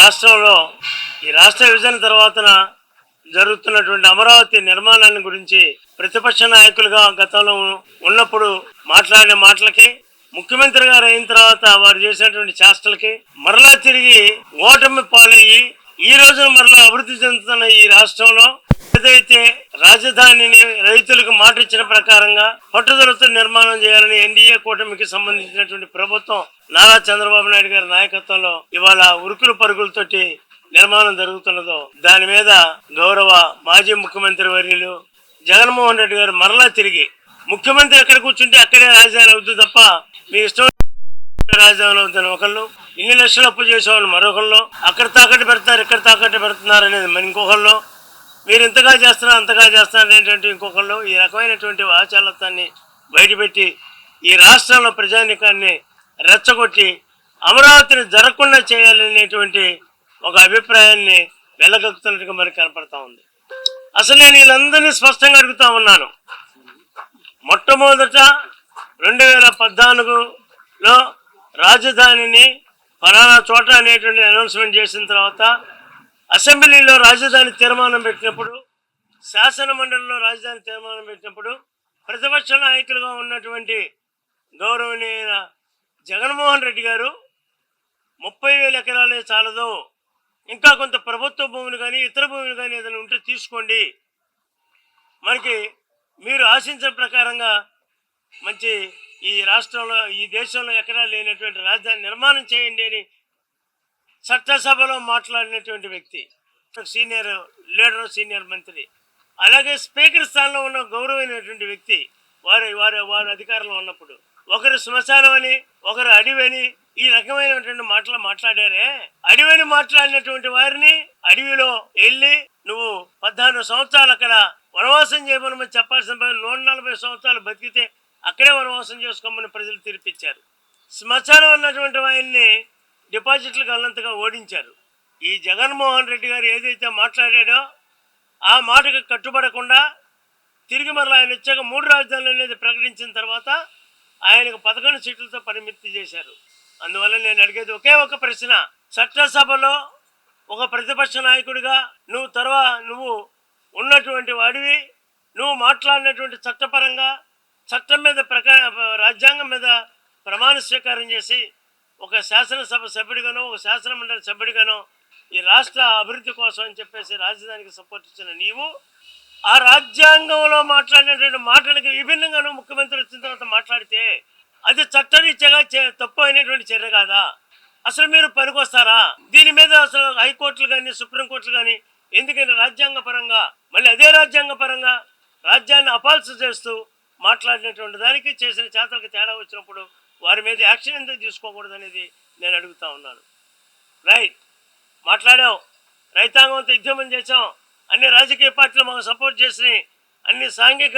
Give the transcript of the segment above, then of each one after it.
రాష్ట్రంలో ఈ రాష్ట్ర విభజన తర్వాతన జరుగుతున్నటువంటి అమరావతి నిర్మాణాన్ని గురించి ప్రతిపక్ష నాయకులుగా గతంలో ఉన్నప్పుడు మాట్లాడిన మాటలకి, ముఖ్యమంత్రి గారు అయిన తర్వాత వారు చేసినటువంటి చేష్టలకి మరలా తిరిగి ఓటమి పాలయ్యి ఈ రోజున మరలా అభివృద్ధి చెందుతున్న ఈ రాష్ట్రంలో ఏదైతే రాజధానిని రైతులకు మాట ఇచ్చిన ప్రకారంగా పట్టుదలతో నిర్మాణం చేయాలని ఎన్డీఏ కూటమికి సంబంధించినటువంటి ప్రభుత్వం నారా చంద్రబాబు నాయుడు గారి నాయకత్వంలో ఇవాళ ఉరుకులు పరుగులతోటి నిర్మాణం జరుగుతున్నదో దాని మీద గౌరవ మాజీ ముఖ్యమంత్రి వర్యులు జగన్మోహన్ రెడ్డి గారు మరలా తిరిగి ముఖ్యమంత్రి ఎక్కడ కూర్చుంటే అక్కడే రాజధాని అవుతుంది తప్ప మీ ఇష్టం రాజధాని అవుతుంది ఒకళ్ళు, ఇన్ని లక్షలు అప్పు చేసేవాళ్ళు మరొకళ్ళు, అక్కడ తాకట్టు పెడతారు ఇక్కడ తాకట్టు పెడుతున్నారు అనేది మరి ఇంకొకళ్ళు, మీరు ఇంతగా చేస్తున్నారు అంతగా చేస్తున్నారు ఏంటంటే ఇంకొకళ్ళు, ఈ రకమైనటువంటి వాచాలతాన్ని బయటపెట్టి ఈ రాష్ట్రంలో ప్రజానికాన్ని రెచ్చగొట్టి అమరావతిని జరగకుండా చేయాలనేటువంటి ఒక అభిప్రాయాన్ని వెళ్ళగక్కుతున్నట్టుగా మనకి కనపడతా ఉంది. అసలు నేను వీళ్ళందరినీ స్పష్టంగా అడుగుతా ఉన్నాను. మొట్టమొదట 2014లో రాజధానిని ఫలానా చోట అనేటువంటి అనౌన్స్మెంట్ చేసిన తర్వాత అసెంబ్లీలో రాజధాని తీర్మానం పెట్టినప్పుడు, శాసన మండలిలో రాజధాని తీర్మానం పెట్టినప్పుడు ప్రతిపక్ష నాయకులుగా ఉన్నటువంటి గౌరవనీయ జగన్మోహన్ రెడ్డి గారు 30,000 ఎకరాలే చాలదు, ఇంకా కొంత ప్రభుత్వ భూములు కానీ ఇతర భూములు కానీ ఏదైనా ఉంటే తీసుకోండి, మనకి మీరు ఆశించిన ప్రకారంగా మంచి ఈ రాష్ట్రంలో ఈ దేశంలో ఎక్కడా లేనటువంటి రాజధాని నిర్మాణం చేయండి అని చట్టసభలో మాట్లాడినటువంటి వ్యక్తి, సీనియర్ లీడర్, సీనియర్ మంత్రి. అలాగే స్పీకర్ స్థానంలో ఉన్న గౌరవమైనటువంటి వ్యక్తి వారు అధికారంలో ఉన్నప్పుడు ఒకరు శ్మశానం అని ఒకరు అడవి ఈ రకమైనటువంటి మాటలు మాట్లాడారే. అడవిని మాట్లాడినటువంటి వారిని అడవిలో వెళ్ళి నువ్వు 14 సంవత్సరాలు అక్కడ వనవాసం చేయమని చెప్పాల్సిన 140 సంవత్సరాలు బతికితే అక్కడే వనవాసం చేసుకోమని ప్రజలు తీర్పిచ్చారు. శ్మశానం అన్నటువంటి ఆయన్ని డిపాజిట్లకు అల్లంతగా ఓడించారు. ఈ జగన్మోహన్ రెడ్డి గారు ఏదైతే మాట్లాడాడో ఆ మాటకు కట్టుబడకుండా తిరిగి మరలా ఆయన వచ్చాక 3 రాజధానులు అనేది ప్రకటించిన తర్వాత ఆయనకు 11 సీట్లతో పరిమితి చేశారు. అందువల్ల నేను అడిగేది ఒకే ఒక ప్రశ్న, చట్టసభలో ఒక ప్రతిపక్ష నాయకుడిగా నువ్వు ఉన్నటువంటి వాడివి, నువ్వు మాట్లాడినటువంటి చట్టపరంగా చట్టం మీద రాజ్యాంగం మీద ప్రమాణ స్వీకారం చేసి ఒక శాసనసభ సభ్యుడిగానో ఒక శాసన మండలి సభ్యుడిగానో ఈ రాష్ట్ర అభివృద్ధి కోసం అని చెప్పేసి రాజధానికి సపోర్ట్ ఇచ్చిన నీవు ఆ రాజ్యాంగంలో మాట్లాడినటువంటి మాటలకి విభిన్నంగా నువ్వు ముఖ్యమంత్రి వచ్చిన తర్వాత మాట్లాడితే అది చట్టరీత్యాగా తప్పు అయినటువంటి చర్య కాదా? అసలు మీరు పనికొస్తారా? దీని మీద అసలు హైకోర్టులు కానీ సుప్రీంకోర్టులు కానీ ఎందుకని రాజ్యాంగ పరంగా మళ్ళీ అదే రాజ్యాంగ పరంగా రాజ్యాన్ని అపాల్స చేస్తూ మాట్లాడినటువంటి దానికి చేసిన చేతలకు తేడా వచ్చినప్పుడు వారి మీద యాక్షన్ ఎందుకు తీసుకోకూడదు అనేది నేను అడుగుతా ఉన్నాను. రైట్, మాట్లాడాం, రైతాంగంతో ఉద్యమం చేసాం, అన్ని రాజకీయ పార్టీలు మాకు సపోర్ట్ చేసినాయి, అన్ని సాంఘిక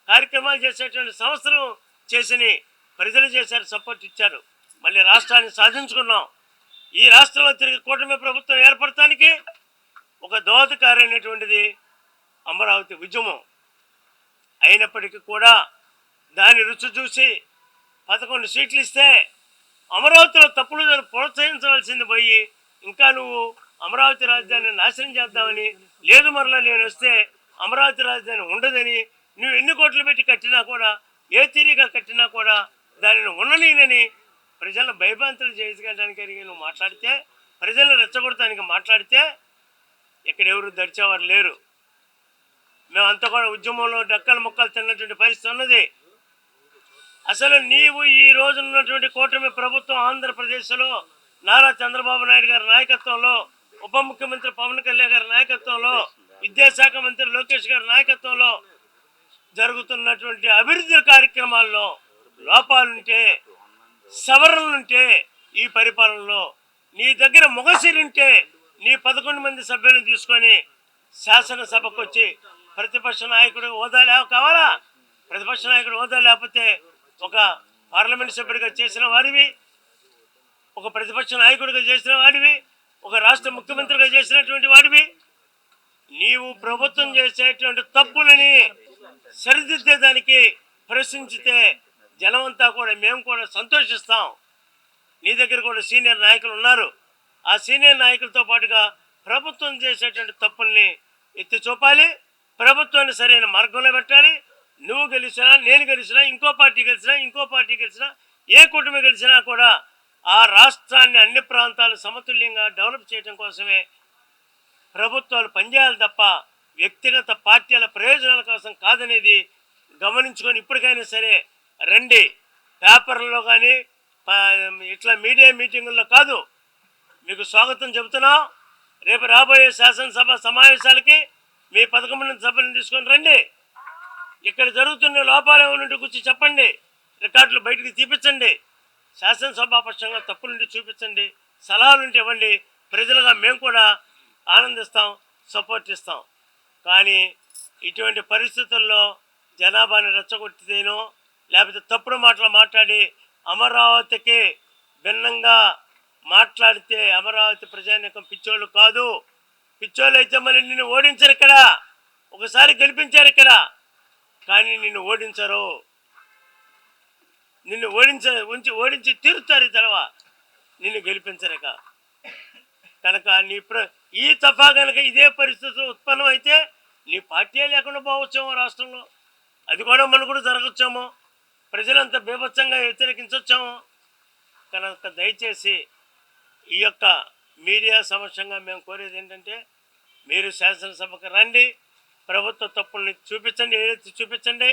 కార్యక్రమాలు చేసేటువంటి సంస్థలు చేసినాయి, ప్రజలు చేశారు, సపోర్ట్ ఇచ్చారు. మళ్ళీ రాష్ట్రాన్ని సాధించుకున్నాం. ఈ రాష్ట్రంలో తిరిగి కూటమి ప్రభుత్వం ఏర్పడటానికి ఒక దోహదకారైనటువంటిది అమరావతి ఉద్యమం. అయినప్పటికీ కూడా దాని రుచి చూసి 11 సీట్లు ఇస్తే అమరావతిలో తప్పులు ప్రోత్సహించవలసింది పోయి ఇంకా నువ్వు అమరావతి రాజధానిని నాశనం చేద్దామని, లేదు మరలా నేను వస్తే అమరావతి రాజధాని ఉండదని, నువ్వు ఎన్ని కోట్లు పెట్టి కట్టినా కూడా ఏ తీరిగా కట్టినా కూడా దానిని ఉండనీనని ప్రజలను భయభ్రాంతులు చేయడానికి నువ్వు మాట్లాడితే, ప్రజలను రెచ్చగొడటానికి మాట్లాడితే ఇక్కడ ఎవరు దడిచేవారు లేరు. మేమంతా కూడా ఉద్యమంలో డక్కలు ముక్కలు తిన్నటువంటి పరిస్థితి ఉన్నది. అసలు నీవు ఈ రోజు ఉన్నటువంటి కూటమి ప్రభుత్వం ఆంధ్రప్రదేశ్లో నారా చంద్రబాబు నాయుడు గారి నాయకత్వంలో, ఉప ముఖ్యమంత్రి పవన్ కళ్యాణ్ గారి నాయకత్వంలో, విద్యాశాఖ మంత్రి లోకేష్ గారి నాయకత్వంలో జరుగుతున్నటువంటి అభివృద్ధి కార్యక్రమాల్లో లోపాలుంటే, సవరణలుంటే ఈ పరిపాలనలో నీ దగ్గర మొగసిరుంటే నీ 11 మంది సభ్యులను తీసుకొని శాసనసభకు వచ్చి ప్రతిపక్ష నాయకుడు హోదా కావాలా? ప్రతిపక్ష నాయకుడు హోదా లేకపోతే ఒక పార్లమెంట్ సభ్యుడిగా చేసిన వాడివి, ఒక ప్రతిపక్ష నాయకుడిగా చేసిన వాడివి, ఒక రాష్ట్ర ముఖ్యమంత్రిగా చేసినటువంటి వాడివి, నీవు ప్రభుత్వం చేసేటువంటి తప్పులని సరిదిద్దేదానికి ప్రశ్నించితే జనమంతా కూడా మేము కూడా సంతోషిస్తాం. నీ దగ్గర కూడా సీనియర్ నాయకులు ఉన్నారు, ఆ సీనియర్ నాయకులతో పాటుగా ప్రభుత్వం చేసేటువంటి తప్పుల్ని ఎత్తి చూపాలి, ప్రభుత్వాన్ని సరైన మార్గంలో పెట్టాలి. నువ్వు గెలిచినా, నేను గెలిచినా, ఇంకో పార్టీ గెలిచినా, ఇంకో పార్టీ గెలిచినా, ఏ కుటుంబం గెలిచినా కూడా ఆ రాష్ట్రాన్ని అన్ని ప్రాంతాలు సమతుల్యంగా డెవలప్ చేయడం కోసమే ప్రభుత్వాలు పనిచేయాలి తప్ప వ్యక్తిగత పార్టీల ప్రయోజనాల కోసం కాదనేది గమనించుకొని ఇప్పటికైనా సరే రండి. పేపర్లలో కానీ ఇట్లా మీడియా మీటింగుల్లో కాదు, మీకు స్వాగతం చెబుతున్నాం. రేపు రాబోయే శాసనసభ సమావేశాలకి మీ 11 సభ్యులను తీసుకొని రండి. ఇక్కడ జరుగుతున్న లోపాలు ఏమైనా కూర్చి చెప్పండి, రికార్డులు బయటకు తీపించండి, శాసనసభాపక్షంగా తప్పులుండి చూపించండి, సలహాలుంటే ఇవ్వండి. ప్రజలుగా మేము కూడా ఆనందిస్తాం, సపోర్ట్ ఇస్తాం. కానీ ఇటువంటి పరిస్థితుల్లో జనాభాని రెచ్చగొట్టితేనో లేకపోతే తప్పుడు మాటలు మాట్లాడి అమరావతికి భిన్నంగా మాట్లాడితే అమరావతి ప్రజానీకం పిచ్చోళ్ళు కాదు. పిచ్చోళ్ళు అయితే మళ్ళీ నిన్ను ఓడించరు. ఇక్కడ ఒకసారి గెలిపించారు ఇక్కడ, కానీ నిన్ను ఓడించరు. నిన్ను ఓడించి తీరుతారు తెలవ, నిన్ను గెలిపించరక. కనుక ఈ తఫా కనుక ఇదే పరిస్థితులు ఉత్పన్నం అయితే నీ పార్టీ లేకుండా పోవచ్చేమో రాష్ట్రంలో. అది కూడా మనకు కూడా జరగచ్చేమో, ప్రజలంతా బీభత్సంగా వ్యతిరేకించవచ్చేమో. కనుక దయచేసి ఈ యొక్క మీడియా సమక్షంగా మేము కోరేది ఏంటంటే, మీరు శాసనసభకు రండి, ప్రభుత్వ తప్పుల్ని చూపించండి, ఏదైతే చూపించండి,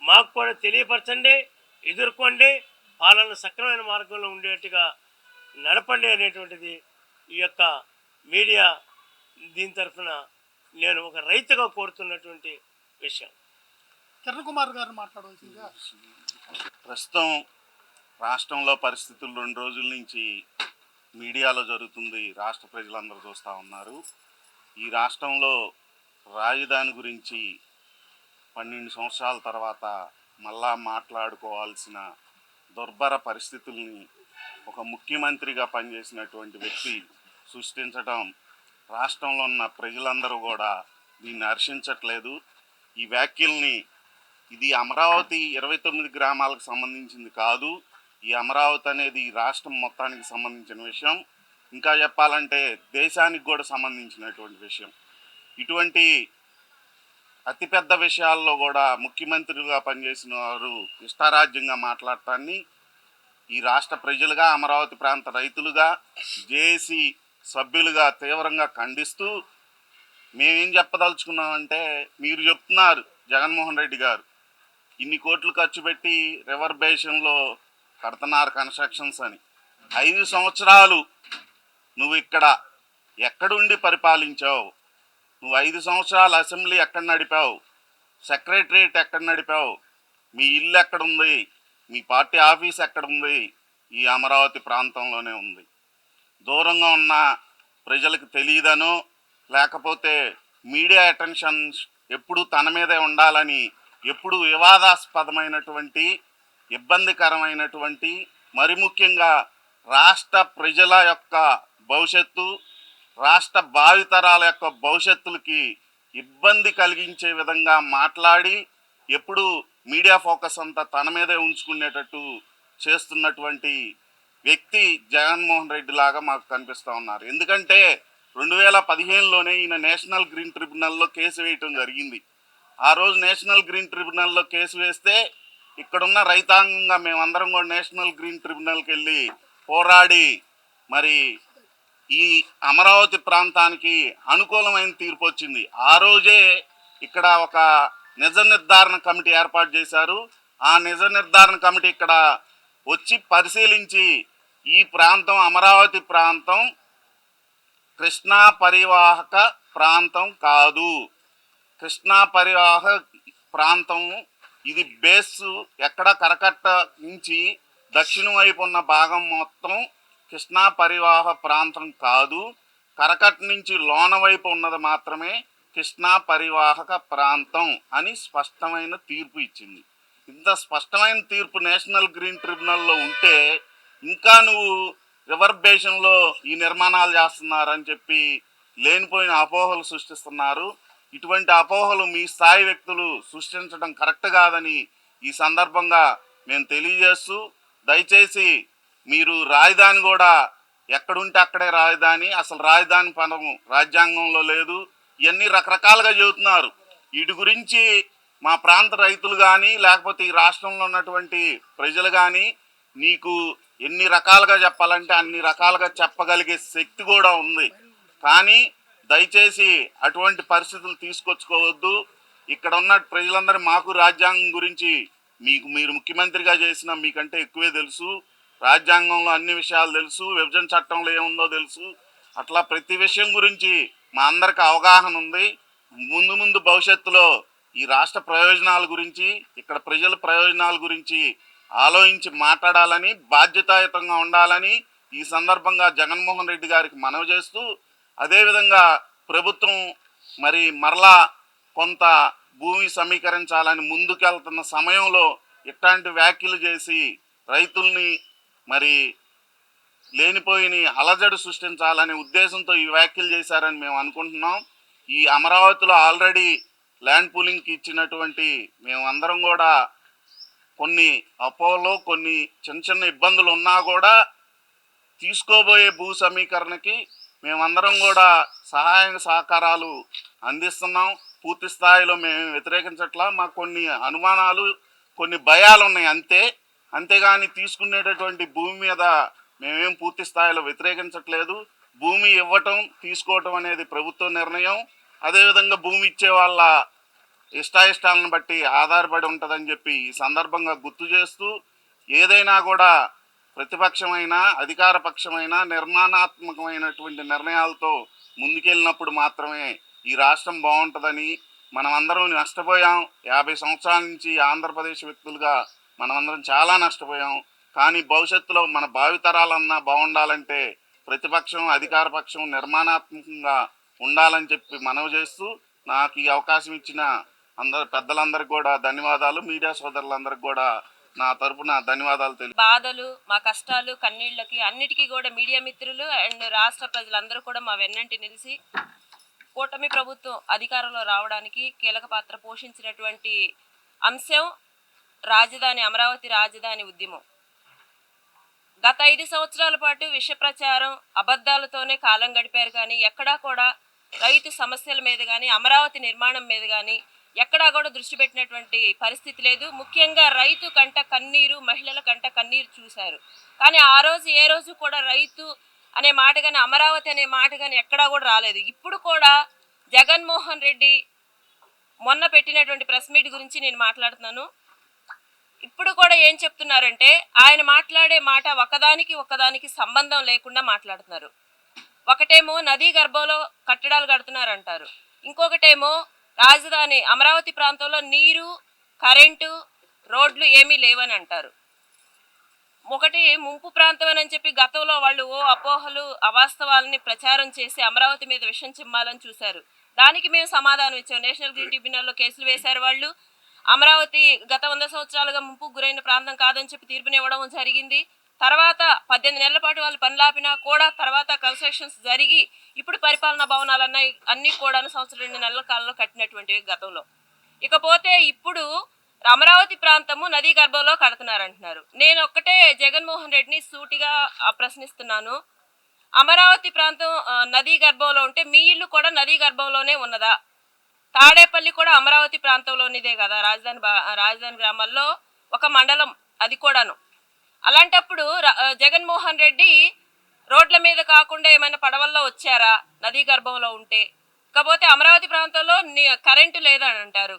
మాకు కూడా తెలియపరచండి, ఎదుర్కోండి, పాలన సక్రమైన మార్గంలో ఉండేట్టుగా నడపండి అనేటువంటిది ఈ యొక్క మీడియా దీని తరఫున నేను ఒక రైతుగా కోరుతున్నటువంటి విషయం. కిరణ్ కుమార్ గారు మాట్లాడవలసిందిగా. ప్రస్తుతం రాష్ట్రంలో పరిస్థితులు 2 రోజుల నుంచి మీడియాలో జరుగుతుంది, రాష్ట్ర ప్రజలందరూ చూస్తూ ఉన్నారు. ఈ రాష్ట్రంలో రాజధాని గురించి 12 సంవత్సరాల తర్వాత మళ్ళా మాట్లాడుకోవాల్సిన దుర్భర పరిస్థితుల్ని ఒక ముఖ్యమంత్రిగా పనిచేసినటువంటి వ్యక్తి సృష్టించడం రాష్ట్రంలో ఉన్న ప్రజలందరూ కూడా దీన్ని హర్షించట్లేదు. ఈ వ్యాఖ్యల్ని, ఇది అమరావతి 29 గ్రామాలకు సంబంధించింది కాదు, ఈ అమరావతి అనేది ఈ రాష్ట్రం మొత్తానికి సంబంధించిన విషయం, ఇంకా చెప్పాలంటే దేశానికి కూడా సంబంధించినటువంటి విషయం. ఇటువంటి అతిపెద్ద విషయాల్లో కూడా ముఖ్యమంత్రిగా పనిచేసిన వారు ఇష్టారాజ్యంగా మాట్లాడటాన్ని ఈ రాష్ట్ర ప్రజలుగా, అమరావతి ప్రాంత రైతులుగా, జేఏసీ సభ్యులుగా తీవ్రంగా ఖండిస్తూ, మేమేం చెప్పదలుచుకున్నామంటే, మీరు చెప్తున్నారు జగన్మోహన్ రెడ్డి గారు ఇన్ని కోట్లు ఖర్చు పెట్టి రివర్ బేసిన్లో కడుతున్నారు కన్స్ట్రక్షన్స్ అని. 5 సంవత్సరాలు నువ్వు ఇక్కడ ఎక్కడుండి పరిపాలించావు? నువ్వు 5 సంవత్సరాలు అసెంబ్లీ ఎక్కడ నడిపావు? సెక్రటరియట్ ఎక్కడ నడిపావు? మీ ఇల్లు ఎక్కడుంది? మీ పార్టీ ఆఫీస్ ఎక్కడుంది? ఈ అమరావతి ప్రాంతంలోనే ఉంది. దూరంగా ఉన్న ప్రజలకు తెలియదనో లేకపోతే మీడియా అటెన్షన్ ఎప్పుడు తన మీదే ఉండాలని ఎప్పుడు వివాదాస్పదమైనటువంటి, ఇబ్బందికరమైనటువంటి, మరి ముఖ్యంగా రాష్ట్ర ప్రజల యొక్క భవిష్యత్తు, రాష్ట్ర భావితరాల యొక్క భవిష్యత్తులకి ఇబ్బంది కలిగించే విధంగా మాట్లాడి ఎప్పుడు మీడియా ఫోకస్ అంతా తన మీదే ఉంచుకునేటట్టు చేస్తున్నటువంటి వ్యక్తి జగన్మోహన్ రెడ్డి లాగా మాకు కనిపిస్తూ ఉన్నారు. ఎందుకంటే 2015లోనే ఈయన నేషనల్ గ్రీన్ ట్రిబ్యునల్లో కేసు వేయటం జరిగింది. ఆ రోజు నేషనల్ గ్రీన్ ట్రిబ్యునల్లో కేసు వేస్తే ఇక్కడున్న రైతాంగంగా మేమందరం కూడా నేషనల్ గ్రీన్ ట్రిబ్యునల్కి వెళ్ళి పోరాడి మరి ఈ అమరావతి ప్రాంతానికి అనుకూలమైన తీర్పు వచ్చింది. ఆ రోజే ఇక్కడ ఒక నిజ నిర్ధారణ కమిటీ ఏర్పాటు చేశారు. ఆ నిజ నిర్ధారణ కమిటీ ఇక్కడ వచ్చి పరిశీలించి ఈ ప్రాంతం, అమరావతి ప్రాంతం కృష్ణా పరివాహక ప్రాంతం కాదు, కృష్ణా పరివాహక ప్రాంతం ఇది బేస్ ఎక్కడ కరకట్ట నుంచి దక్షిణం వైపు ఉన్న భాగం మొత్తం కృష్ణా పరివాహక ప్రాంతం కాదు, కరకట్ట నుంచి లోన వైపు ఉన్నది మాత్రమే కృష్ణా పరివాహక ప్రాంతం అని స్పష్టమైన తీర్పు ఇచ్చింది. ఇంత స్పష్టమైన తీర్పు నేషనల్ గ్రీన్ ట్రిబ్యునల్లో ఉంటే ఇంకా నువ్వు రివర్ బేసిన్లో ఈ నిర్మాణాలు చేస్తున్నారని చెప్పి లేనిపోయిన అపోహలు సృష్టిస్తున్నారు. ఇటువంటి అపోహలు మీ స్థాయి వ్యక్తులు సృష్టించడం కరెక్ట్ కాదని ఈ సందర్భంగా మేము తెలియజేస్తూ, దయచేసి మీరు రాజధాని కూడా ఎక్కడుంటే అక్కడే రాజధాని, అసలు రాజధాని పదం రాజ్యాంగంలో లేదు, ఇవన్నీ రకరకాలుగా చెబుతున్నారు. వీటి గురించి మా ప్రాంత రైతులు కానీ లేకపోతే ఈ రాష్ట్రంలో ఉన్నటువంటి ప్రజలు కానీ నీకు ఎన్ని రకాలుగా చెప్పాలంటే అన్ని రకాలుగా చెప్పగలిగే శక్తి కూడా ఉంది. కానీ దయచేసి అటువంటి పరిస్థితులు తీసుకొచ్చుకోవద్దు. ఇక్కడ ఉన్న ప్రజలందరూ మాకు రాజ్యాంగం గురించి మీరు ముఖ్యమంత్రిగా చేసిన మీకంటే ఎక్కువే తెలుసు. రాజ్యాంగంలో అన్ని విషయాలు తెలుసు, విభజన చట్టంలో ఏముందో తెలుసు. అట్లా ప్రతి విషయం గురించి మా అందరికి అవగాహన ఉంది. ముందు భవిష్యత్తులో ఈ రాష్ట్ర ప్రయోజనాల గురించి, ఇక్కడ ప్రజల ప్రయోజనాల గురించి ఆలోచించి మాట్లాడాలని, బాధ్యతాయుతంగా ఉండాలని ఈ సందర్భంగా జగన్మోహన్ రెడ్డి గారికి మనవి చేస్తూ, అదేవిధంగా ప్రభుత్వం మరలా కొంత భూమి సమీకరించాలని ముందుకెళ్తున్న సమయంలో ఇట్లాంటి వ్యాఖ్యలు చేసి రైతుల్ని లేనిపోయిన అలజడి సృష్టించాలనే ఉద్దేశంతో ఈ వ్యాఖ్యలు చేశారని మేము అనుకుంటున్నాం. ఈ అమరావతిలో ఆల్రెడీ ల్యాండ్ పూలింగ్కి ఇచ్చినటువంటి మేమందరం కూడా కొన్ని అపోలో కొన్ని చిన్న ఇబ్బందులు ఉన్నా కూడా తీసుకోబోయే భూ సమీకరణకి మేమందరం కూడా సహాయ సహకారాలు అందిస్తున్నాం. పూర్తి స్థాయిలో మేము వ్యతిరేకించట్లా. మాకు కొన్ని అనుమానాలు, కొన్ని భయాలు ఉన్నాయి అంతేగాని తీసుకునేటటువంటి భూమి మీద మేమేం పూర్తి స్థాయిలో వ్యతిరేకించట్లేదు. భూమి ఇవ్వటం తీసుకోవటం అనేది ప్రభుత్వ నిర్ణయం. అదేవిధంగా భూమి ఇచ్చే వాళ్ళ ఇష్టాయిష్టాలను బట్టి ఆధారపడి ఉంటుందని చెప్పి ఈ సందర్భంగా గుర్తు చేస్తూ, ఏదైనా కూడా ప్రతిపక్షమైన అధికార పక్షమైన నిర్మాణాత్మకమైనటువంటి నిర్ణయాలతో ముందుకెళ్ళినప్పుడు మాత్రమే ఈ రాష్ట్రం బాగుంటుందని, మనమందరం నష్టపోయాం. 50 సంవత్సరాల నుంచి ఆంధ్రప్రదేశ్ వ్యక్తులుగా మనమందరం చాలా నష్టపోయాం. కానీ భవిష్యత్తులో మన భావితరాలన్నా బాగుండాలంటే ప్రతిపక్షం అధికార పక్షం నిర్మాణాత్మకంగా ఉండాలని చెప్పి మనవి చేస్తూ, నాకు ఈ అవకాశం ఇచ్చిన పెద్దలందరికీ కూడా ధన్యవాదాలు. మీడియా సోదరులందరికీ కూడా నా తరపున ధన్యవాదాలు తెలియ. బాధలు, మా కష్టాలు, కన్నీళ్ళకి అన్నిటికీ కూడా మీడియా మిత్రులు అండ్ రాష్ట్ర ప్రజలందరూ కూడా మా వెన్నంటి నిలిచి కూటమి ప్రభుత్వం అధికారంలో రావడానికి కీలక పాత్ర పోషించినటువంటి అంశం అమరావతి రాజధాని ఉద్యమం. గత 5 సంవత్సరాల పాటు విష ప్రచారం, అబద్ధాలతోనే కాలం గడిపారు. కానీ ఎక్కడా కూడా రైతు సమస్యల మీద కానీ అమరావతి నిర్మాణం మీద కానీ ఎక్కడా కూడా దృష్టి పెట్టినటువంటి పరిస్థితి లేదు. ముఖ్యంగా రైతు కంట కన్నీరు, మహిళల కంట కన్నీరు చూశారు. కానీ ఆ రోజు ఏ రోజు కూడా రైతు అనే మాట కానీ అమరావతి అనే మాట కానీ ఎక్కడా కూడా రాలేదు. ఇప్పుడు కూడా జగన్మోహన్ రెడ్డి మొన్న పెట్టినటువంటి ప్రెస్ మీట్ గురించి నేను మాట్లాడుతున్నాను. ఇప్పుడు కూడా ఏం చెప్తున్నారంటే ఆయన మాట్లాడే మాట ఒకదానికి సంబంధం లేకుండా మాట్లాడుతున్నారు. ఒకటేమో నదీ గర్భంలో కట్టడాలు కడుతున్నారంటారు, ఇంకొకటేమో రాజధాని అమరావతి ప్రాంతంలో నీరు, కరెంటు, రోడ్లు ఏమీ లేవని అంటారు. ఒకటి ముంపు ప్రాంతం అని చెప్పి గతంలో వాళ్ళు అపోహలు, అవాస్తవాలని ప్రచారం చేసి అమరావతి మీద విషం చిమ్మాలని చూశారు. దానికి మేము సమాధానం ఇచ్చాం. నేషనల్ గ్రీన్ ట్రిబ్యునల్లో కేసులు వేశారు వాళ్ళు. అమరావతి గత 100 సంవత్సరాలుగా ముంపుకు గురైన ప్రాంతం కాదని చెప్పి తీర్పునివ్వడం జరిగింది. తర్వాత 18 నెలల పాటు వాళ్ళు పనులాపినా కూడా తర్వాత కన్స్ట్రక్షన్స్ జరిగి ఇప్పుడు పరిపాలనా భవనాలు అన్నీ కూడా 1-2 నెలల కాలంలో కట్టినటువంటివి గతంలో. ఇకపోతే ఇప్పుడు అమరావతి ప్రాంతము నదీ గర్భంలో కడుతున్నారంటున్నారు. నేను ఒక్కటే జగన్మోహన్ రెడ్డిని సూటిగా ప్రశ్నిస్తున్నాను. అమరావతి ప్రాంతం నదీ గర్భంలో ఉంటే మీ ఇల్లు కూడా నదీ గర్భంలోనే ఉన్నదా? తాడేపల్లి కూడా అమరావతి ప్రాంతంలోనిదే కదా, రాజధాని గ్రామాల్లో ఒక మండలం అది కూడాను. అలాంటప్పుడు జగన్మోహన్ రెడ్డి రోడ్ల మీద కాకుండా ఏమైనా పడవల్లో వచ్చారా నదీ గర్భంలో ఉంటే? కాకపోతే అమరావతి ప్రాంతంలో కరెంటు లేదని అంటారు.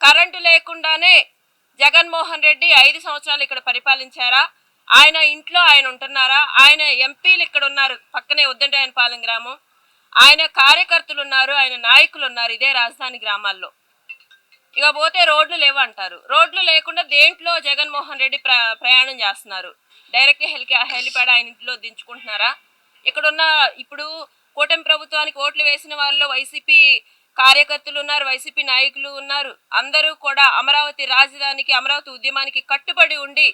కరెంటు లేకుండానే జగన్మోహన్ రెడ్డి 5 సంవత్సరాలు ఇక్కడ పరిపాలించారా? ఆయన ఇంట్లో ఆయన ఉంటున్నారా? ఆయన ఎంపీలు ఇక్కడ ఉన్నారు, పక్కనే ఉద్దండరాయనపాలెం గ్రామం. ఆయన కార్యకర్తలు ఉన్నారు, ఆయన నాయకులు ఉన్నారు ఇదే రాజధాని గ్రామాల్లో. ఇకపోతే రోడ్లు లేవు అంటారు. రోడ్లు లేకుండా దేంట్లో జగన్మోహన్ రెడ్డి ప్రయాణం చేస్తున్నారు? డైరెక్ట్ హెలిప్యాడ్ ఆయన ఇంట్లో దించుకుంటున్నారా? ఇక్కడున్న ఇప్పుడు కూటమి ప్రభుత్వానికి ఓట్లు వేసిన వాళ్ళలో వైసీపీ కార్యకర్తలు ఉన్నారు, వైసీపీ నాయకులు ఉన్నారు. అందరూ కూడా అమరావతి రాజధానికి, అమరావతి ఉద్యమానికి కట్టుబడి ఉండి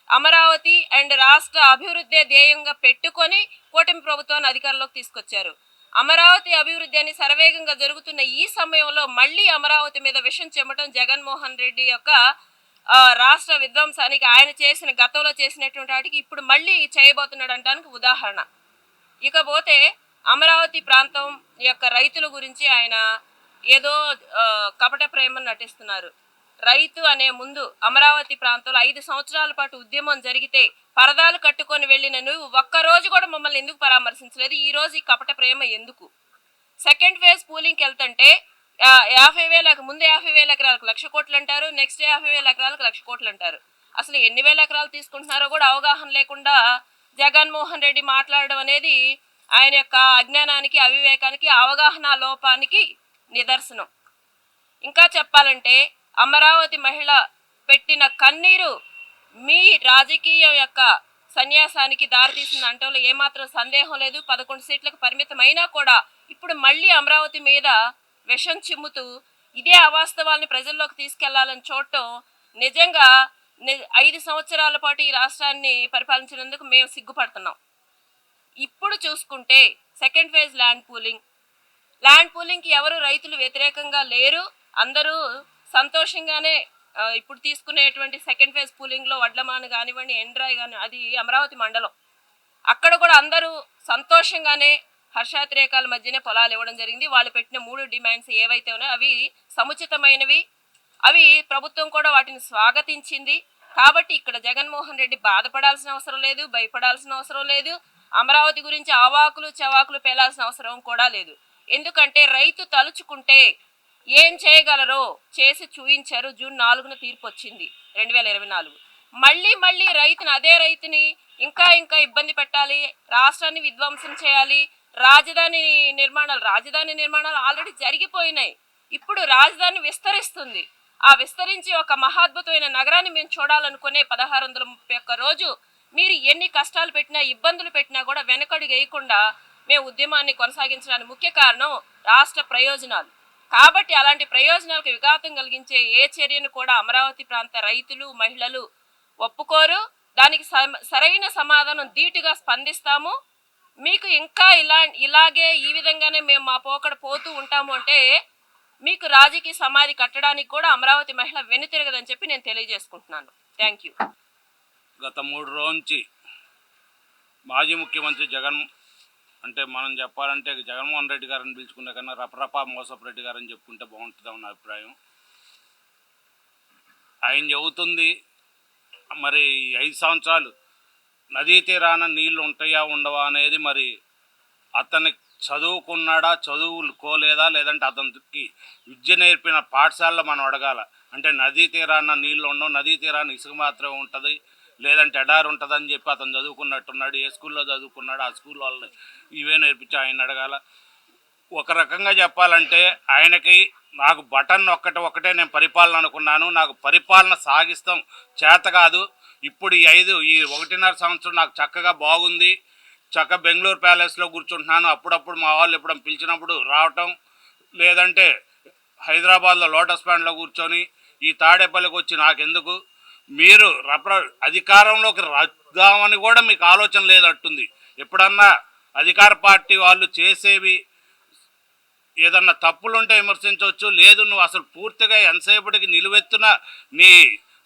అమరావతి అండ్ రాష్ట్ర అభివృద్ధి ధ్యేయంగా పెట్టుకొని కూటమి ప్రభుత్వాన్ని అధికారంలోకి తీసుకొచ్చారు. అమరావతి అభివృద్ధి అని శరవేగంగా జరుగుతున్న ఈ సమయంలో మళ్ళీ అమరావతి మీద విషం చెమ్మటం జగన్మోహన్ రెడ్డి యొక్క రాష్ట్ర విధ్వంసానికి, ఆయన గతంలో చేసినటువంటి వాటికి ఇప్పుడు మళ్ళీ చేయబోతున్నాడు అనడానికి ఉదాహరణ. ఇకపోతే అమరావతి ప్రాంతం యొక్క రైతుల గురించి ఆయన ఏదో కపట ప్రేమను నటిస్తున్నారు. రైతు అనే ముందు అమరావతి ప్రాంతంలో 5 సంవత్సరాల పాటు ఉద్యమం జరిగితే పరదాలు కట్టుకొని వెళ్ళిన నువ్వు ఒక్కరోజు కూడా మమ్మల్ని ఎందుకు పరామర్శించలేదు? ఈ రోజు ఈ కపట ప్రేమ ఎందుకు? సెకండ్ ఫేజ్ పూలింగ్కి వెళ్తుంటే 50,000 ముందు 50,000 ఎకరాలకు 1,00,000 కోట్లు అంటారు, నెక్స్ట్ 50,000 ఎకరాలకు 1,00,000 కోట్లు అంటారు. అసలు ఎన్ని వేల ఎకరాలు తీసుకుంటున్నారో కూడా అవగాహన లేకుండా జగన్మోహన్ రెడ్డి మాట్లాడడం అనేది ఆయన యొక్క అజ్ఞానానికి, అవివేకానికి, అవగాహన లోపానికి నిదర్శనం. ఇంకా చెప్పాలంటే అమరావతి మహిళ పెట్టిన కన్నీరు మీ రాజకీయం యొక్క సన్యాసానికి దారితీసిన అంటంలో ఏమాత్రం సందేహం లేదు. 11 సీట్లకు పరిమితమైనా కూడా ఇప్పుడు మళ్ళీ అమరావతి మీద విషం చిమ్ముతూ ఇదే అవాస్తవాల్ని ప్రజల్లోకి తీసుకెళ్లాలని చూడటం నిజంగా 5 సంవత్సరాల పాటు ఈ రాష్ట్రాన్ని పరిపాలించినందుకు మేము సిగ్గుపడుతున్నాం. ఇప్పుడు చూసుకుంటే సెకండ్ ఫేజ్ ల్యాండ్ పూలింగ్కి ఎవరు రైతులు వ్యతిరేకంగా లేరు. అందరూ సంతోషంగానే ఇప్పుడు తీసుకునేటువంటి సెకండ్ ఫేజ్ పూలింగ్లో వడ్లమాను కానివ్వండి, ఎండ్రాయి కానీ, అది అమరావతి మండలం, అక్కడ కూడా అందరూ సంతోషంగానే హర్షాతిరేకాల మధ్యనే పొలాలు ఇవ్వడం జరిగింది. వాళ్ళు పెట్టిన 3 డిమాండ్స్ ఏవైతే ఉన్నాయో అవి సముచితమైనవి. అవి ప్రభుత్వం కూడా వాటిని స్వాగతించింది. కాబట్టి ఇక్కడ జగన్మోహన్ రెడ్డి బాధపడాల్సిన అవసరం లేదు, భయపడాల్సిన అవసరం లేదు. అమరావతి గురించి ఆవాకులు చవాకులు పేలాల్సిన అవసరం కూడా లేదు. ఎందుకంటే రైతు తలుచుకుంటే ఏం చేయగలరో చేసి చూయించారు. జూన్ 4న తీర్పు వచ్చింది 2024. మళ్ళీ అదే రైతుని ఇంకా ఇబ్బంది పెట్టాలి, రాష్ట్రాన్ని విధ్వంసం చేయాలి. రాజధాని నిర్మాణాలు ఆల్రెడీ జరిగిపోయినాయి. ఇప్పుడు రాజధాని విస్తరిస్తుంది. ఆ విస్తరించి ఒక మహాద్భుతమైన నగరాన్ని మేము చూడాలనుకునే 1631 రోజు మీరు ఎన్ని కష్టాలు పెట్టినా, ఇబ్బందులు పెట్టినా కూడా వెనకడుగు వేయకుండా మేము ఉద్యమాన్ని కొనసాగించడానికి ముఖ్య కారణం రాష్ట్ర ప్రయోజనాలు. కాబట్టి అలాంటి ప్రయోజనాలకు విఘాతం కలిగించే ఏ చర్యను కూడా అమరావతి ప్రాంత రైతులు, మహిళలు ఒప్పుకోరు. దానికి సరైన సమాధానం ధీటుగా స్పందిస్తాము. మీకు ఇంకా ఇలాగే ఈ విధంగానే మేము మా పోకడ పోతూ ఉంటాము అంటే మీకు రాజకీయ సమాధి కట్టడానికి కూడా అమరావతి మహిళ వెనుతిరగదని చెప్పి నేను తెలియజేసుకుంటున్నాను. Thank you. గత 3 రోజుల నుంచి మాజీ ముఖ్యమంత్రి అంటే మనం చెప్పాలంటే జగన్మోహన్ రెడ్డి గారిని పిలుచుకునే కన్నా రపరపా మోసపు రెడ్డి గారని చెప్పుకుంటే బాగుంటుందని నా అభిప్రాయం. ఆయన చెబుతుంది మరి 5 సంవత్సరాలు నదీ తీరాన నీళ్లు ఉంటాయా ఉండవా అనేది మరి అతన్ని చదువుకున్నాడా, చదువుకోలేదా, లేదంటే అతనికి విద్య నేర్పిన పాఠశాలలో మనం అడగాల. అంటే నదీ తీరాన నీళ్ళు ఉండవు, నదీ తీరాన ఇసుక మాత్రమే ఉంటుంది, లేదంటే ఎడారి ఉంటుందని చెప్పి అతను చదువుకున్నట్టున్నాడు. ఏ స్కూల్లో చదువుకున్నాడు, ఆ స్కూల్ వాళ్ళని ఇవే నేర్పించి ఆయన అడగాల. ఒక రకంగా చెప్పాలంటే ఆయనకి నాకు బటన్ ఒకటే నేను పరిపాలన అనుకున్నాను, నాకు పరిపాలన సాగిస్తాం చేత కాదు. ఇప్పుడు ఈ 1.5 సంవత్సరం నాకు చక్కగా బాగుంది. బెంగళూరు ప్యాలెస్లో కూర్చుంటున్నాను. అప్పుడప్పుడు మా వాళ్ళు ఎప్పుడైనా పిలిచినప్పుడు రావటం, లేదంటే హైదరాబాద్లో లోటస్ పాండ్లో కూర్చొని ఈ తాడేపల్లికి వచ్చి నాకెందుకు, మీరు అధికారంలోకి రాద్దామని కూడా మీకు ఆలోచన లేదట్టుంది. ఎప్పుడన్నా అధికార పార్టీ వాళ్ళు చేసేవి ఏదన్నా తప్పులుంటే విమర్శించవచ్చు, లేదు నువ్వు అసలు పూర్తిగా ఎంతసేపటికి నిలువెత్తున నీ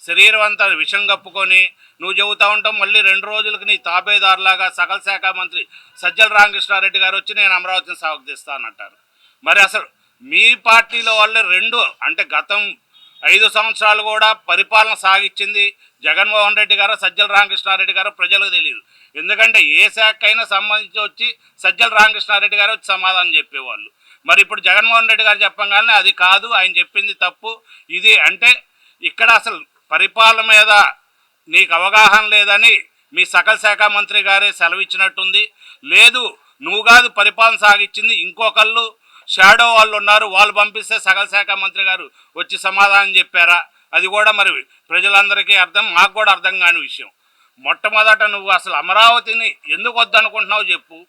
శరీరం అంతా విషం కప్పుకొని నువ్వు చెబుతూ ఉంటావు. మళ్ళీ 2 రోజులకి నీ తాబేదారులాగా సకల శాఖ మంత్రి సజ్జల రామకృష్ణారెడ్డి గారు వచ్చి నేను అమరావతిని సాగుతీస్తానంటారు. మరి అసలు మీ పార్టీలో వాళ్ళే 2 అంటే గతం 5 సంవత్సరాలు కూడా పరిపాలన సాగించింది జగన్మోహన్ రెడ్డి గారు, సజ్జల రామకృష్ణారెడ్డి గారు ప్రజలకు తెలియదు. ఎందుకంటే ఏ శాఖ అయినా సంబంధించి వచ్చి సజ్జల రామకృష్ణారెడ్డి గారు వచ్చి సమాధానం చెప్పేవాళ్ళు. మరి ఇప్పుడు జగన్మోహన్ రెడ్డి గారు చెప్పగానే అది కాదు, ఆయన చెప్పింది తప్పు ఇది అంటే ఇక్కడ అసలు పరిపాలన మీద నీకు అవగాహన లేదని మీ సకల శాఖ మంత్రి గారే సెలవిచ్చినట్టుంది. లేదు నువ్వు కాదు పరిపాలన సాగించింది, ఇంకొకళ్ళు షాడో వాళ్ళు ఉన్నారు, వాళ్ళు పంపిస్తే సకల శాఖ మంత్రి గారు వచ్చి సమాధానం చెప్పారా? అది కూడా మరి ప్రజలందరికీ మాకు కూడా అర్థం కాని విషయం. మొట్టమొదట నువ్వు అసలు అమరావతిని ఎందుకు వద్దనుకుంటున్నావు చెప్పు.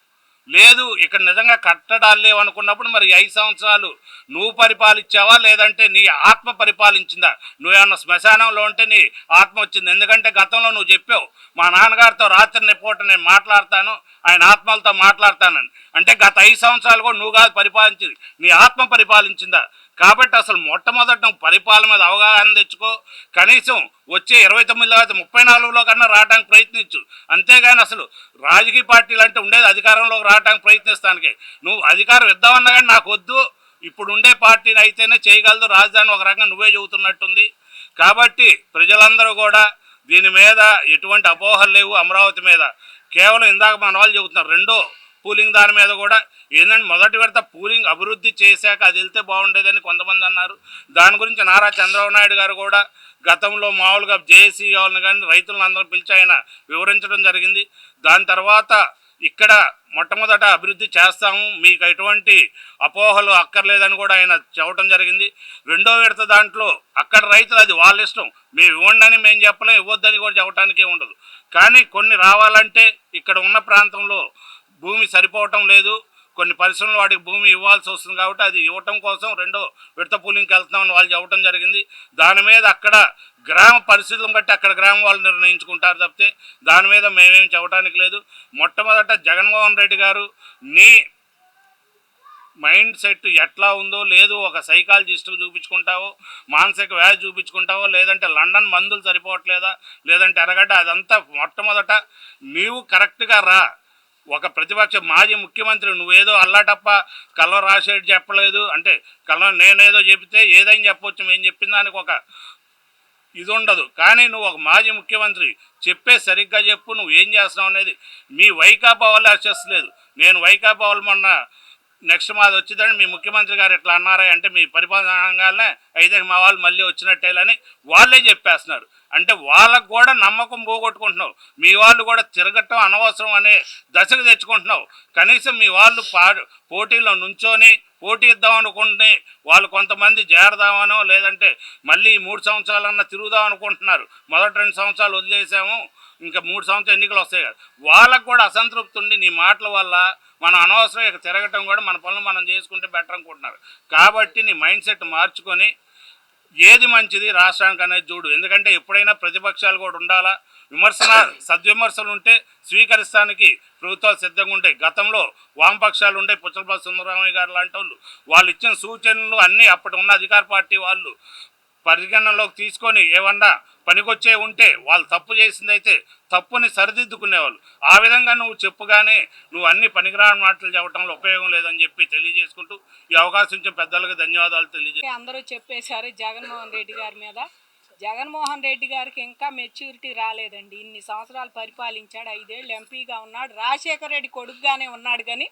లేదు ఇక్కడ నిజంగా కట్టడాలు లేవు అనుకున్నప్పుడు మరి 5 సంవత్సరాలు నువ్వు పరిపాలించావా, లేదంటే నీ ఆత్మ పరిపాలించిందా? నువ్వేమన్నా శ్మశానంలో ఉంటే నీ ఆత్మ వచ్చింది. ఎందుకంటే గతంలో నువ్వు చెప్పావు మా నాన్నగారితో రాత్రి పూట నేను మాట్లాడతాను, ఆయన ఆత్మలతో మాట్లాడతానని. అంటే గత 5 సంవత్సరాలు కూడా నువ్వు కాదు పరిపాలించింది, నీ ఆత్మ పరిపాలించిందా? కాబట్టి అసలు మొట్టమొదట నువ్వు పరిపాలన మీద అవగాహన తెచ్చుకో. కనీసం వచ్చే 29 తర్వాత 34లో కన్నా రావడానికి ప్రయత్నించు. అంతేగాని అసలు రాజకీయ పార్టీలు అంటే ఉండేది అధికారంలోకి రావడానికి ప్రయత్నిస్తానికి. నువ్వు అధికారం ఇద్దామన్నా కానీ నాకు వద్దు, ఇప్పుడు ఉండే పార్టీని అయితేనే చేయగలదు రాజధాని, ఒక రకంగా నువ్వే చెబుతున్నట్టుంది. కాబట్టి ప్రజలందరూ కూడా దీని మీద ఎటువంటి అపోహలు లేవు. అమరావతి మీద కేవలం ఇందాక మన వాళ్ళు చెబుతున్నారు రెండో పూలింగ్ దాని మీద కూడా ఏంటంటే మొదటి విడత పూలింగ్ అభివృద్ధి చేశాక అది వెళ్తే బాగుండేదని కొంతమంది అన్నారు. దాని గురించి నారా చంద్రబాబు నాయుడు గారు కూడా గతంలో మామూలుగా జేఏసీ వాళ్ళని కానీ రైతులను అందరూ పిలిచి ఆయన వివరించడం జరిగింది. దాని తర్వాత ఇక్కడ మొట్టమొదట అభివృద్ధి చేస్తాము, మీకు ఎటువంటి అపోహలు అక్కర్లేదని కూడా ఆయన చెప్పడం జరిగింది. రెండో విడత దాంట్లో అక్కడ రైతులు అది వాళ్ళ ఇష్టం, మేము ఇవ్వండి అని మేము చెప్పలేం, ఇవ్వద్దని కూడా చెప్పడానికే ఉండదు. కానీ కొన్ని రావాలంటే ఇక్కడ ఉన్న ప్రాంతంలో భూమి సరిపోవటం లేదు, కొన్ని పరిశ్రమలు వాటికి భూమి ఇవ్వాల్సి వస్తుంది. కాబట్టి అది ఇవ్వటం కోసం రెండో విడత పూలింగ్కి వెళ్తున్నామని వాళ్ళు చెప్పడం జరిగింది. దాని మీద అక్కడ గ్రామ పరిస్థితులను బట్టి అక్కడ గ్రామం వాళ్ళు నిర్ణయించుకుంటారు తప్పితే దాని మీద మేమేం చెప్పడానికి లేదు. మొట్టమొదట జగన్మోహన్ రెడ్డి గారు నీ మైండ్ సెట్ ఎట్లా ఉందో లేదు, ఒక సైకాలజిస్ట్కి చూపించుకుంటావో, మానసిక వ్యాధి చూపించుకుంటావో, లేదంటే లండన్ మందులు సరిపోవట్లేదా, లేదంటే ఎరగడ్డ, అదంతా మొట్టమొదట నీవు కరెక్ట్గా రా. ఒక ప్రతిపక్ష మాజీ ముఖ్యమంత్రి నువ్వేదో అల్లాటప్ప కల్వ రాసేది చెప్పలేదు అంటే నేనేదో చెబితే ఏదైనా చెప్పొచ్చు, మేము చెప్పిన దానికి ఒక ఇది ఉండదు. కానీ నువ్వు ఒక మాజీ ముఖ్యమంత్రి చెప్పే సరిగ్గా చెప్పు, నువ్వు ఏం చేస్తున్నావు అనేది. మీ వైకాపా వాళ్ళు అసెస్లేదు. నేను వైకాపా వాళ్ళు మొన్న నెక్స్ట్ మాది వచ్చిందని మీ ముఖ్యమంత్రి గారు ఎట్లా అన్నారా అంటే మీ పరిపాలనగానే అయితే మా వాళ్ళు మళ్ళీ వచ్చినట్టేలని వాళ్ళే చెప్పేస్తున్నారు. అంటే వాళ్ళకు కూడా నమ్మకం పోగొట్టుకుంటున్నావు. మీ వాళ్ళు కూడా తిరగటం అనవసరం అనే దశకు తెచ్చుకుంటున్నావు. కనీసం మీ వాళ్ళు పోటీలో నుంచొని పోటీ ఇద్దాం అనుకుంటే వాళ్ళు కొంతమంది చేరదామనో లేదంటే మళ్ళీ 3 సంవత్సరాలన్నా తిరుగుదాం అనుకుంటున్నారు. మొదటి 2 సంవత్సరాలు వదిలేసాము, ఇంకా 3 సంవత్సరాలు ఎన్నికలు వస్తాయి కదా, వాళ్ళకు కూడా అసంతృప్తి ఉండి నీ మాటల వల్ల మనం అనవసరం ఇక తిరగటం కూడా మన పనులు మనం చేసుకుంటే బెటర్ అనుకుంటున్నారు. కాబట్టి నీ మైండ్ సెట్ మార్చుకొని ఏది మంచిది రాష్ట్రానికి అనేది చూడు. ఎందుకంటే ఎప్పుడైనా ప్రతిపక్షాలు కూడా ఉండాలా, సద్విమర్శలు ఉంటే స్వీకరిస్తానికి ప్రభుత్వాలు సిద్ధంగా ఉంటాయి. గతంలో వామపక్షాలు ఉండే పుచ్చలపల్లి సుందరరామయ్య గారు లాంటి వాళ్ళు ఇచ్చిన సూచనలు అన్నీ అప్పటి ఉన్న అధికార పార్టీ వాళ్ళు పరిగణనలోకి తీసుకొని ఏమన్నా పనికొచ్చే ఉంటే వాళ్ళు తప్పు చేసిందైతే తప్పుని సరిదిద్దుకునేవాళ్ళు. ఆ విధంగా నువ్వు చెప్పుగానే నువ్వు అన్ని పనికిరాని మాటలు చెప్పడంలో ఉపయోగం లేదని చెప్పి తెలియజేసుకుంటూ ఈ అవకాశం ఇచ్చిన పెద్దలకు ధన్యవాదాలు తెలియజేస్తాను. అందరూ చెప్పేశారు జగన్మోహన్ రెడ్డి గారి మీద. జగన్మోహన్ రెడ్డి గారికి ఇంకా మెచ్యూరిటీ రాలేదండి. ఇన్ని సంవత్సరాలు పరిపాలించాడు, 5 ఏళ్ళు ఎంపీగా ఉన్నాడు, రాజశేఖర రెడ్డి కొడుకుగానే ఉన్నాడు. కానీ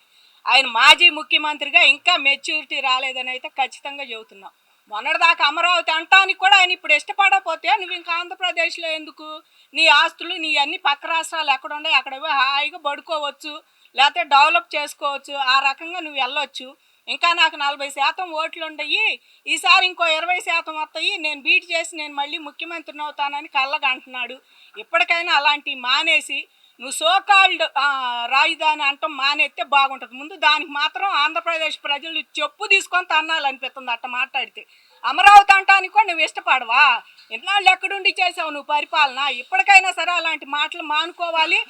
ఆయన మాజీ ముఖ్యమంత్రిగా ఇంకా మెచ్యూరిటీ రాలేదని అయితే ఖచ్చితంగా చెబుతున్నాం. మొన్నటిదాకా అమరావతి అంటానికి కూడా ఆయన ఇప్పుడు ఇష్టపడకపోతే నువ్వు ఇంకా ఆంధ్రప్రదేశ్లో ఎందుకు? నీ ఆస్తులు నీ అన్ని పక్క రాష్ట్రాలు ఎక్కడ ఉన్నాయి అక్కడ హాయిగా పడుకోవచ్చు, లేకపోతే డెవలప్ చేసుకోవచ్చు. ఆ రకంగా నువ్వు వెళ్ళొచ్చు. ఇంకా నాకు 40% ఓట్లు ఉండయి, ఈసారి ఇంకో 20% వస్తాయి, నేను బీట్ చేసి నేను మళ్ళీ ముఖ్యమంత్రిని అవుతానని కళ్ళగంటున్నాడు. ఇప్పటికైనా అలాంటివి మానేసి నువ్వు సోకాల్డ్ రాజధాని అంటాం మానేస్తే బాగుంటుంది. ముందు దానికి మాత్రం ఆంధ్రప్రదేశ్ ప్రజలు చెప్పు తీసుకొని తన్నాలనిపిస్తుంది అట్ట మాట్లాడితే. అమరావతి అంటానికి కూడా నువ్వు ఇష్టపడవా? ఎన్నాళ్ళు ఎక్కడుండి చేసావు నువ్వు పరిపాలన? ఇప్పటికైనా సరే అలాంటి మాటలు మానుకోవాలి.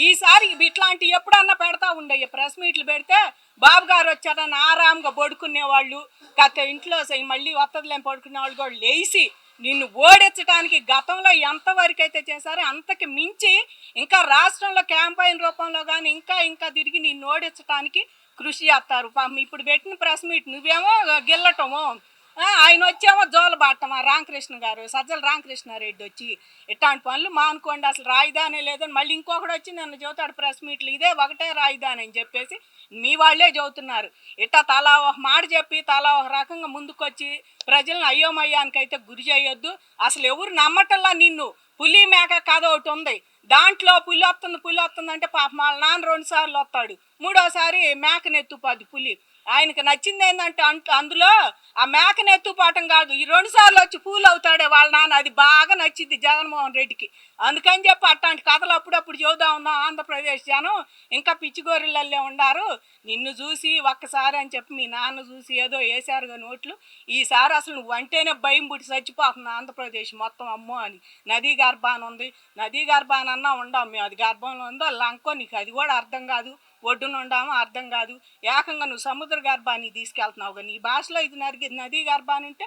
ఈసారి ఇట్లాంటివి ఎప్పుడన్నా పెడతా ఉండయ్య ప్రెస్ మీట్లు పెడితే బాబు గారు వచ్చారని ఆరాంగా పడుకునేవాళ్ళు, ఇంట్లో మళ్ళీ వత్తదిలేని పడుకునే వాళ్ళు కూడా లేచి నిన్ను ఓడించడానికి గతంలో ఎంతవరకు అయితే చేశారో అంతకి మించి ఇంకా రాష్ట్రంలో క్యాంపెయిన్ రూపంలో కానీ ఇంకా తిరిగి నిన్ను ఓడించడానికి కృషి చేస్తారు. ఇప్పుడు పెట్టిన ప్రెస్ మీట్ నువ్వేమో గిల్లటము, ఆయన వచ్చేమో జోలబాటమా రామకృష్ణ గారు, సజ్జల రామకృష్ణారెడ్డి వచ్చి ఇట్లాంటి పనులు మానుకోండి, అసలు రాజధాని లేదని మళ్ళీ ఇంకొకటి వచ్చి నన్ను చెబుతాడు ప్రెస్ మీట్లు ఇదే ఒకటే రాజధాని అని చెప్పేసి మీ వాళ్ళే చెబుతున్నారు. ఇట్లా తలా ఒక మాట చెప్పి తలా ఒక రకంగా ముందుకొచ్చి ప్రజలను అయోమయానికైతే గురి చేయొద్దు. అసలు ఎవరు నమ్మటల్లా నిన్ను. పులి మేక కథ ఒకటి ఉంది, దాంట్లో పులి వస్తుంది అంటే పాప వాళ్ళ నాన్న 2 సార్లు వస్తాడు, 3వసారి మేకను ఎత్తుపోద్ది పులి. ఆయనకి నచ్చింది ఏంటంటే అందులో ఆ మేకను ఎత్తుపాటం కాదు, ఈ 2 సార్లు వచ్చి పూలు అవుతాడే వాళ్ళ నాన్న, అది బాగా నచ్చింది జగన్మోహన్ రెడ్డికి. అందుకని చెప్పి అట్లాంటి కథలు అప్పుడప్పుడు చూద్దాం ఉన్నాం. ఆంధ్రప్రదేశ్ జనం ఇంకా పిచ్చిగోరిళ్ళల్లో ఉండారు. నిన్ను చూసి ఒక్కసారి అని చెప్పి మీ నాన్న చూసి ఏదో వేసారుగా నోట్లు. ఈసారి అసలు నువ్వు అంటేనే భయం పుట్టి చచ్చిపోతుంది ఆంధ్రప్రదేశ్ మొత్తం. అమ్మో అని నదీ గర్భాన ఉంది, నదీ గర్భానన్నా ఉండాం మేము, అది గర్భంలో ఉందో లంకో నీకు అది కూడా అర్థం కాదు. ఒడ్డున ఉండామో అర్థం కాదు. ఏకంగా నువ్వు సముద్ర గర్భాన్ని తీసుకెళ్తున్నావు కానీ ఈ భాషలో ఇది నది గర్భాన్ని ఉంటే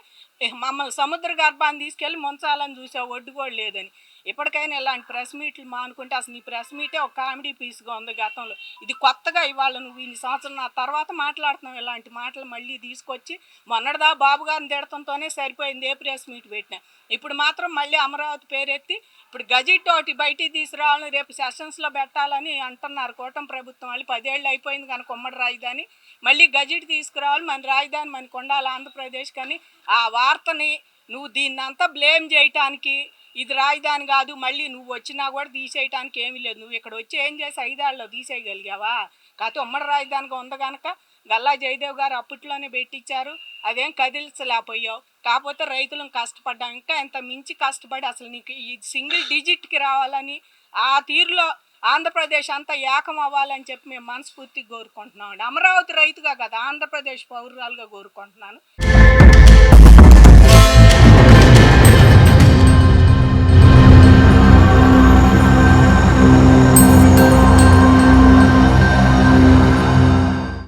మమ్మల్ని సముద్ర గర్భాన్ని తీసుకెళ్ళి ముంచాలని చూసావు, ఒడ్డు కూడా లేదని. ఇప్పటికైనా ఇలాంటి ప్రెస్ మీట్లు మానుకుంటే అసలు నీ ప్రెస్ మీటే ఒక కామెడీ పీస్గా ఉంది గతంలో. ఇది కొత్తగా ఇవాళ నువ్వు ఇన్ని సంవత్సరం తర్వాత మాట్లాడుతున్నావు ఇలాంటి మాటలు మళ్ళీ తీసుకొచ్చి. మొన్నటిదా బాబు గారిని తిడతంతోనే సరిపోయింది, ఏ ప్రెస్ మీట్ పెట్టినా. ఇప్పుడు మాత్రం మళ్ళీ అమరావతి పేరెత్తి ఇప్పుడు గజెట్ ఒకటి బయటికి తీసుకురావాలని రేపు సెషన్స్లో పెట్టాలని అంటున్నారు కూటమి ప్రభుత్వం వాళ్ళు. 10 ఏళ్ళు అయిపోయింది కనుక ఉమ్మడి రాజధాని మళ్ళీ గజెట్ తీసుకురావాలి, మన రాజధాని మనకు ఉండాలి ఆంధ్రప్రదేశ్. కానీ ఆ వార్తని నువ్వు దీన్ని అంతా బ్లేమ్ చేయటానికి ఇది రాజధాని కాదు మళ్ళీ నువ్వు వచ్చినా కూడా తీసేయటానికి ఏమీ లేదు. నువ్వు ఇక్కడ వచ్చి ఏం చేసి 5 ఏళ్ళలో తీసేయగలిగావా? కాకపోతే ఉమ్మడి రాజధానిగా ఉంది కనుక గల్లా జయదేవ్ గారు అప్పట్లోనే పెట్టించారు, అదేం కదిలించలేకపోయావు. కాకపోతే రైతులను కష్టపడ్డాం, ఇంకా ఎంత మించి కష్టపడి అసలు నీకు ఈ సింగిల్ డిజిట్కి రావాలని ఆ తీరులో ఆంధ్రప్రదేశ్ అంతా ఏకం అవ్వాలని చెప్పి మేము మనస్ఫూర్తిగా కోరుకుంటున్నాం అండి. అమరావతి రైతుగా కదా ఆంధ్రప్రదేశ్ పౌరురాలుగా కోరుకుంటున్నాను.